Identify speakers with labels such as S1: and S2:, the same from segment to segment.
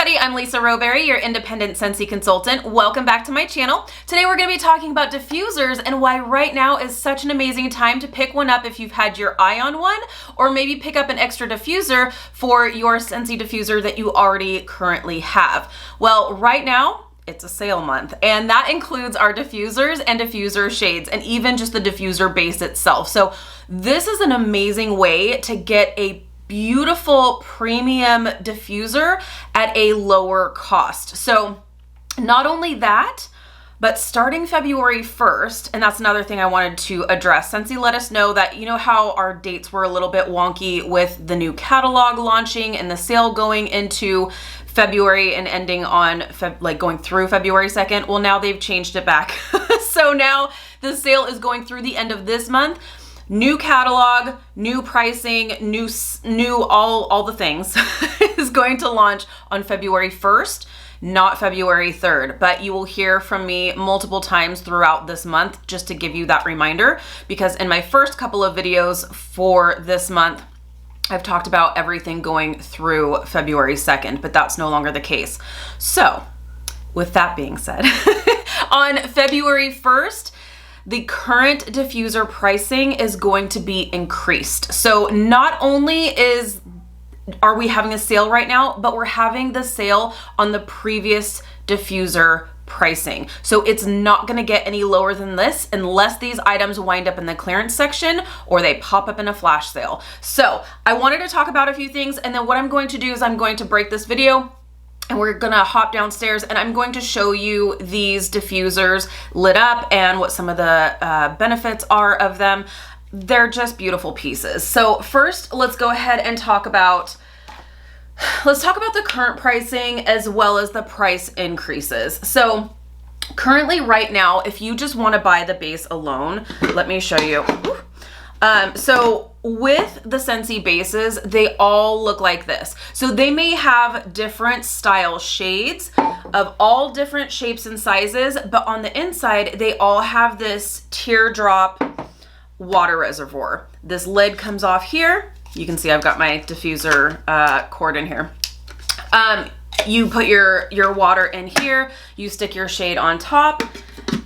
S1: everybody, I'm Lisa Rowberry, your independent Scentsy consultant. Welcome back to my channel. Today we're going to be talking about diffusers and why right now is such an amazing time to pick one up if you've had your eye on one, or maybe pick up an extra diffuser for your Scentsy diffuser that you already currently have. Well, right now, it's a sale month, and that includes our diffusers and diffuser shades and even just the diffuser base itself. So this is an amazing way to get a beautiful premium diffuser at a lower cost. So not only that, but starting February 1st, and that's another thing I wanted to address. Scentsy let us know that, you know how our dates were a little bit wonky with the new catalog launching and the sale going into February and ending on going through February 2nd. Well, now they've changed it back. So now the sale is going through the end of this month. New catalog, new pricing, new all the things is going to launch on February 1st, not February 3rd. But you will hear from me multiple times throughout this month just to give you that reminder, because in my first couple of videos for this month, I've talked about everything going through February 2nd, but that's no longer the case. So with that being said, on February 1st, the current diffuser pricing is going to be increased. So not only are we having a sale right now, but we're having the sale on the previous diffuser pricing. So it's not gonna get any lower than this unless these items wind up in the clearance section or they pop up in a flash sale. So I wanted to talk about a few things, and then what I'm going to do is I'm going to break this video and we're gonna hop downstairs and I'm going to show you these diffusers lit up and what some of the benefits are of them. They're just beautiful pieces. So first, let's go ahead and talk about the current pricing as well as the price increases. So currently right now, if you just wanna buy the base alone, let me show you. So with the Scentsy bases, they all look like this. So they may have different style shades of all different shapes and sizes, but on the inside, they all have this teardrop water reservoir. This lid comes off here. You can see I've got my diffuser cord in here. You put your water in here, you stick your shade on top,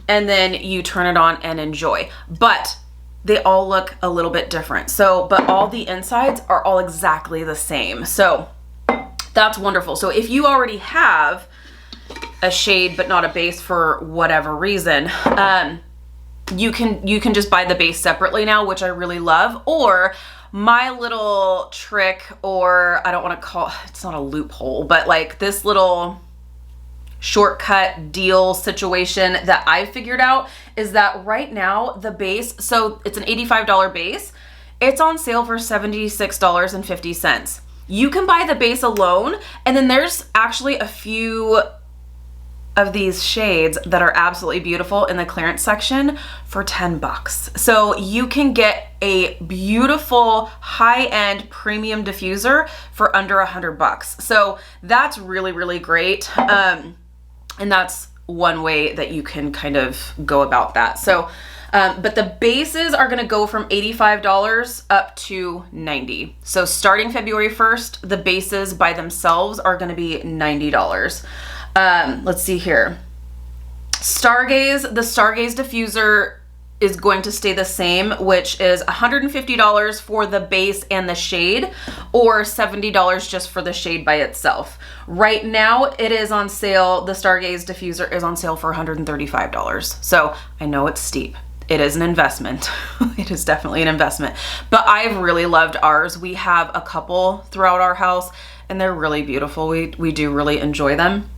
S1: and then you turn it on and enjoy. But they all look a little bit different. So, but all the insides are all exactly the same. So that's wonderful. So if you already have a shade but not a base for whatever reason, you can just buy the base separately now, which I really love. Or my little trick, or I don't want to call, it's not a loophole, but like this little shortcut deal situation that I figured out is that right now the base, so it's an $85 base, it's on sale for $76.50. You can buy the base alone, and then there's actually a few of these shades that are absolutely beautiful in the clearance section for 10 bucks. So you can get a beautiful high-end premium diffuser for under 100 bucks. So that's really, really great. And that's one way that you can kind of go about that. So, but the bases are gonna go from $85 up to $90. So starting February 1st, the bases by themselves are gonna be $90. Let's see here. The Stargaze Diffuser is going to stay the same, which is $150 for the base and the shade, or $70 just for the shade by itself. Right now it is on sale. The Stargaze Diffuser is on sale for $135. So I know it's steep. It is an investment. It is definitely an investment, but I've really loved ours. We have a couple throughout our house and they're really beautiful. We do really enjoy them.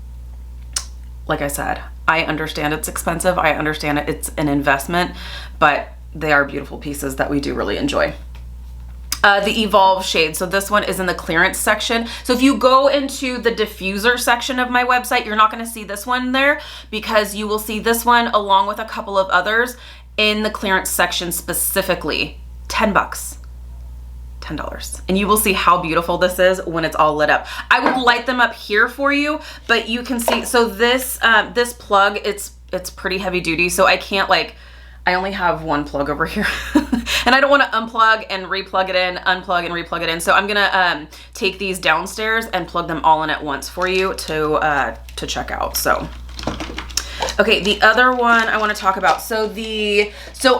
S1: Like I said, I understand it's expensive. I understand it's an investment, but they are beautiful pieces that we do really enjoy. The Evolve shade. So this one is in the clearance section. So if you go into the diffuser section of my website, you're not going to see this one there, because you will see this one along with a couple of others in the clearance section specifically. 10 bucks. $10. And you will see how beautiful this is when it's all lit up. I would light them up here for you, but you can see, so this this plug, it's pretty heavy duty, so I can't I only have one plug over here. And I don't want to unplug and replug it in, unplug and replug it in. So I'm gonna take these downstairs and plug them all in at once for you to check out. So. Okay, the other one I want to talk about. So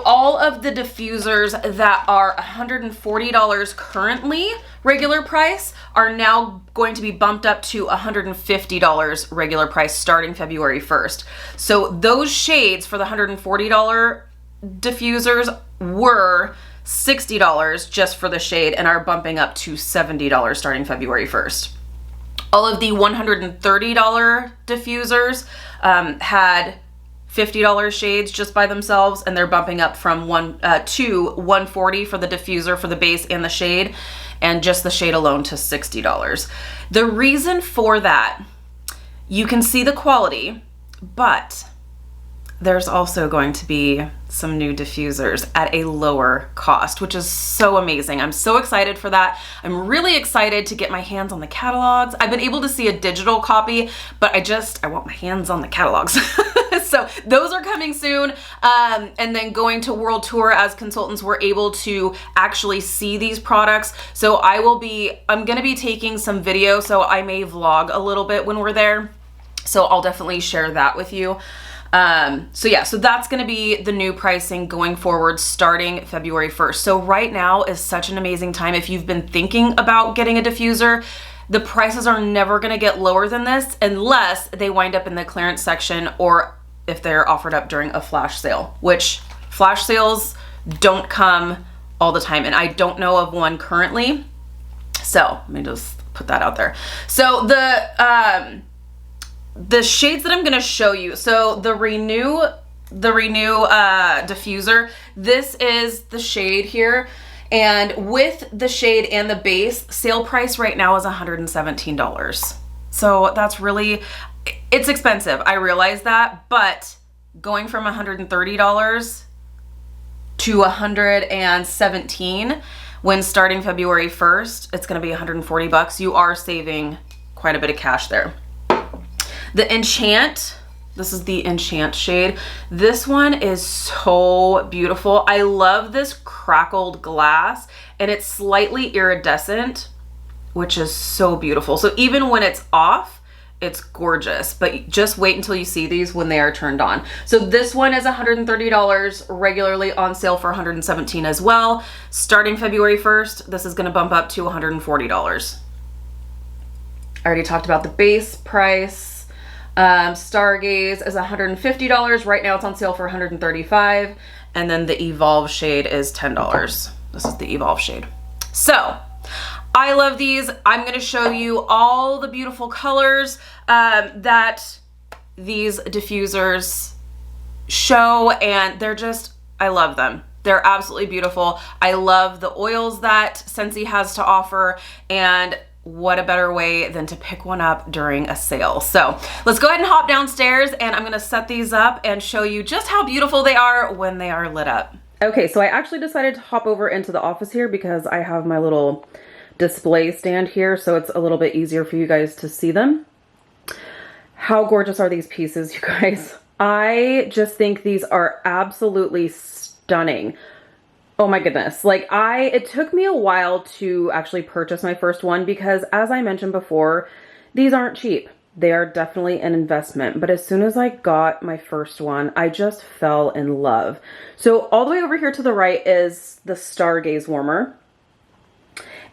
S1: all of the diffusers that are $140 currently regular price are now going to be bumped up to $150 regular price starting February 1st. So those shades for the $140 diffusers were $60 just for the shade and are bumping up to $70 starting February 1st. All of the $130 diffusers had $50 shades just by themselves, and they're bumping up from to $140 for the diffuser for the base and the shade, and just the shade alone to $60. The reason for that, you can see the quality, but there's also going to be some new diffusers at a lower cost, which is so amazing. I'm so excited for that. I'm really excited to get my hands on the catalogs. I've been able to see a digital copy, but I want my hands on the catalogs. So those are coming soon. And then going to World Tour as consultants, we're able to actually see these products. So I'm gonna be taking some video, so I may vlog a little bit when we're there. So I'll definitely share that with you. So that's going to be the new pricing going forward starting February 1st. So right now is such an amazing time. If you've been thinking about getting a diffuser, the prices are never going to get lower than this unless they wind up in the clearance section or if they're offered up during a flash sale, which flash sales don't come all the time. And I don't know of one currently. So let me just put that out there. So the shades that I'm going to show you, so the Renew diffuser, this is the shade here, and with the shade and the base, sale price right now is $117. So that's it's expensive. I realize that, but going from $130 to $117 when starting February 1st, it's going to be $140. You are saving quite a bit of cash there. The Enchant, this is the Enchant shade. This one is so beautiful. I love this crackled glass, and it's slightly iridescent, which is so beautiful. So even when it's off, it's gorgeous, but just wait until you see these when they are turned on. So this one is $130, regularly on sale for $117 as well. Starting February 1st, this is gonna bump up to $140. I already talked about the base price. Stargaze is $150. Right now it's on sale for $135. And then the Evolve shade is $10. This is the Evolve shade. So I love these. I'm going to show you all the beautiful colors that these diffusers show, and I love them. They're absolutely beautiful. I love the oils that Scentsy has to offer, and what a better way than to pick one up during a sale. So let's go ahead and hop downstairs, and I'm gonna set these up and show you just how beautiful they are when they are lit up. Okay, so I actually decided to hop over into the office here because I have my little display stand here, so it's a little bit easier for you guys to see them. How gorgeous are these pieces, you guys? I just think these are absolutely stunning. Oh my goodness. It took me a while to actually purchase my first one because, as I mentioned before, these aren't cheap. They are definitely an investment. But as soon as I got my first one, I just fell in love. So all the way over here to the right is the Stargaze Warmer.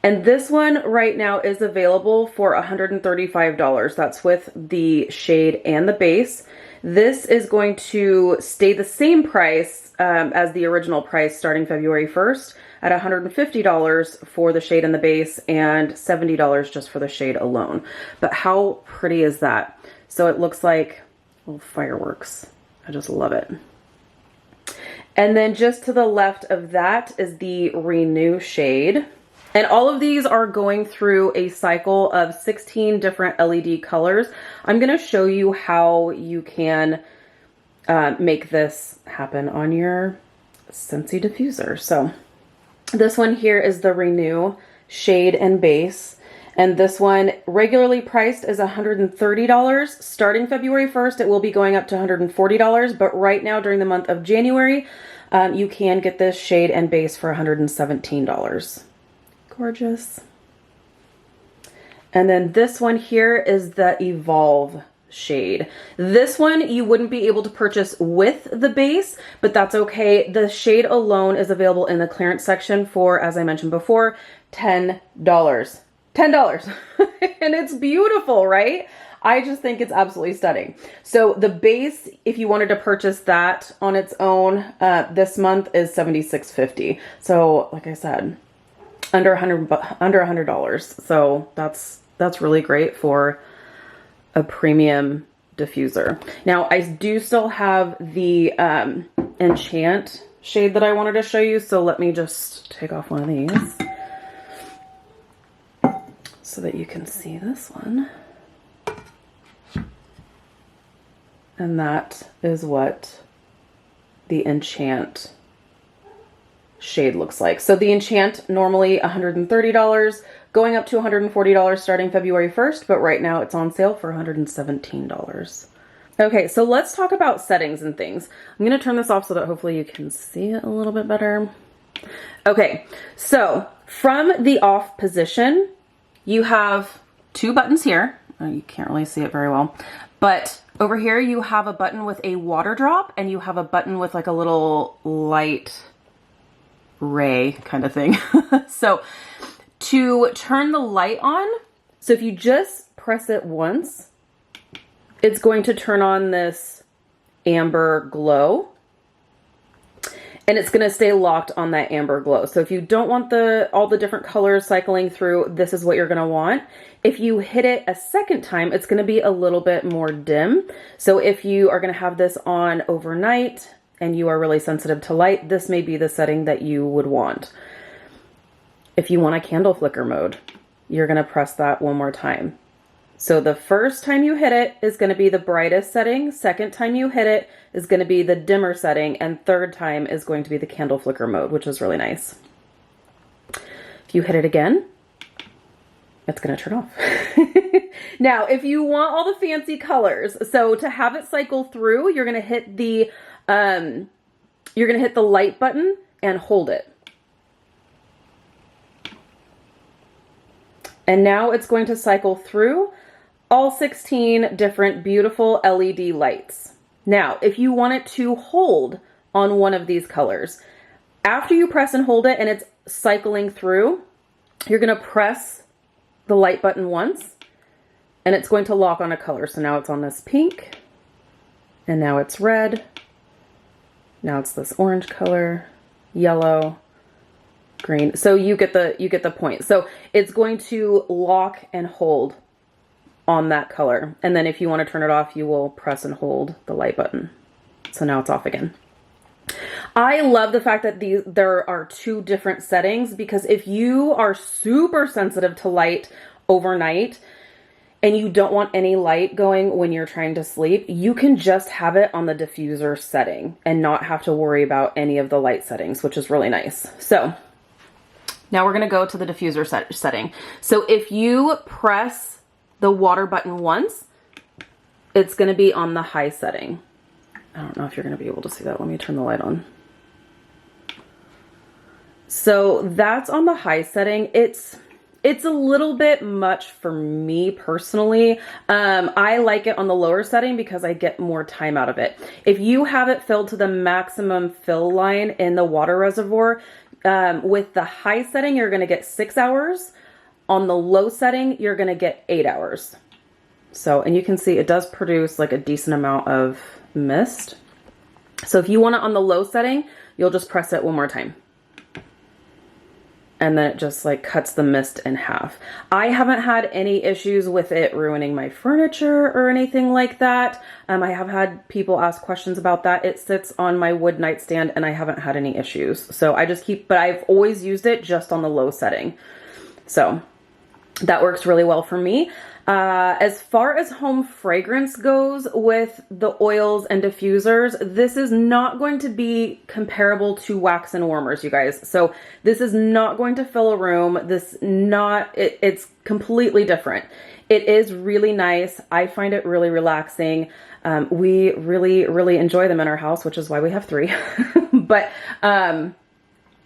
S1: And this one right now is available for $135. That's with the shade and the base. This is going to stay the same price as the original price starting February 1st at $150 for the shade and the base and $70 just for the shade alone. But how pretty is that? So it looks like little fireworks. I just love it. And then just to the left of that is the Renew shade. And all of these are going through a cycle of 16 different LED colors. I'm going to show you how you can make this happen on your Scentsy diffuser. So this one here is the Renew shade and base. And this one regularly priced is $130. Starting February 1st, it will be going up to $140. But right now during the month of January, You can get this shade and base for $117. Gorgeous. And then this one here is the Evolve shade. This one you wouldn't be able to purchase with the base, but that's okay. The shade alone is available in the clearance section for, as I mentioned before, $10. $10. And it's beautiful, right? I just think it's absolutely stunning. So the base, if you wanted to purchase that on its own, this month is $76.50. So like I said, under $100. So that's really great for a premium diffuser. Now I do still have the Enchant shade that I wanted to show you. So let me just take off one of these so that you can see this one. And that is what the Enchant shade looks like. So the Enchant normally $130, going up to $140 starting February 1st, but right now it's on sale for $117. Okay, so let's talk about settings and things. I'm gonna turn this off so that hopefully you can see it a little bit better. Okay, so from the off position, you have two buttons here. Oh, you can't really see it very well, but over here you have a button with a water drop and you have a button with like a little light ray kind of thing. So to turn the light on, so if you just press it once, it's going to turn on this amber glow and it's going to stay locked on that amber glow. So if you don't want all the different colors cycling through, this is what you're going to want. If you hit it a second time, it's going to be a little bit more dim. So if you are going to have this on overnight and you are really sensitive to light, this may be the setting that you would want. If you want a candle flicker mode, you're going to press that one more time. So the first time you hit it is going to be the brightest setting. Second time you hit it is going to be the dimmer setting. And third time is going to be the candle flicker mode, which is really nice. If you hit it again, it's going to turn off. Now, if you want all the fancy colors, so to have it cycle through, you're going to hit the light button and hold it. And now it's going to cycle through all 16 different beautiful LED lights. Now, if you want it to hold on one of these colors, after you press and hold it and it's cycling through, you're going to press the light button once and it's going to lock on a color. So now it's on this pink and now it's red. Now it's this orange color, yellow, green. So you get the point. So it's going to lock and hold on that color. And then if you want to turn it off, you will press and hold the light button. So now it's off again. I love the fact that there are two different settings, because if you are super sensitive to light overnight and you don't want any light going when you're trying to sleep, you can just have it on the diffuser setting and not have to worry about any of the light settings, which is really nice. So now we're going to go to the diffuser setting. So if you press the water button once, it's going to be on the high setting. I don't know if you're going to be able to see that. Let me turn the light on. So that's on the high setting. It's a little bit much for me personally. I like it on the lower setting because I get more time out of it. If you have it filled to the maximum fill line in the water reservoir, with the high setting, you're going to get 6 hours. On the low setting, you're going to get 8 hours. So, and you can see it does produce like a decent amount of mist. So if you want it on the low setting, you'll just press it one more time. And then it just like cuts the mist in half. I haven't had any issues with it ruining my furniture or anything like that. I have had people ask questions about that. It sits on my wood nightstand and I haven't had any issues. So I just but I've always used it just on the low setting. So that works really well for me. As far as home fragrance goes with the oils and diffusers, this is not going to be comparable to wax and warmers, you guys. So this is not going to fill a room. It's completely different. It is really nice. I find it really relaxing. We really enjoy them in our house, which is why we have 3. But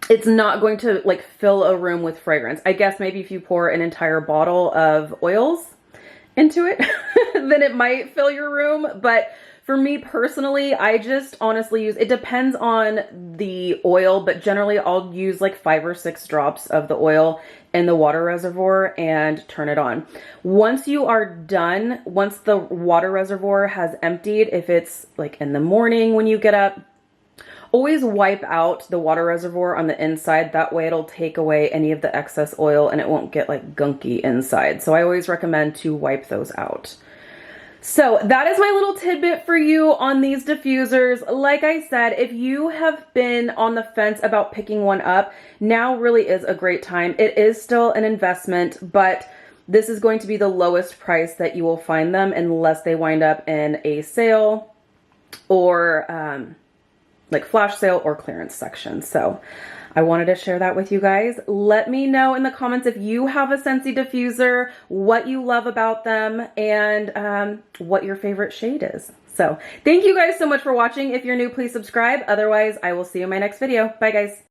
S1: it's not going to like fill a room with fragrance. I guess maybe if you pour an entire bottle of oils into it, then it might fill your room. But for me personally, I just honestly use, it depends on the oil, but generally I'll use like 5 or 6 drops of the oil in the water reservoir and turn it on. Once you are done, once the water reservoir has emptied, if it's like in the morning when you get up, always wipe out the water reservoir on the inside. That way it'll take away any of the excess oil and it won't get like gunky inside. So I always recommend to wipe those out. So that is my little tidbit for you on these diffusers. Like I said, if you have been on the fence about picking one up, now really is a great time. It is still an investment, but this is going to be the lowest price that you will find them unless they wind up in a sale or like flash sale or clearance section. So I wanted to share that with you guys. Let me know in the comments if you have a Scentsy diffuser, what you love about them, and what your favorite shade is. So thank you guys so much for watching. If you're new, please subscribe. Otherwise, I will see you in my next video. Bye guys.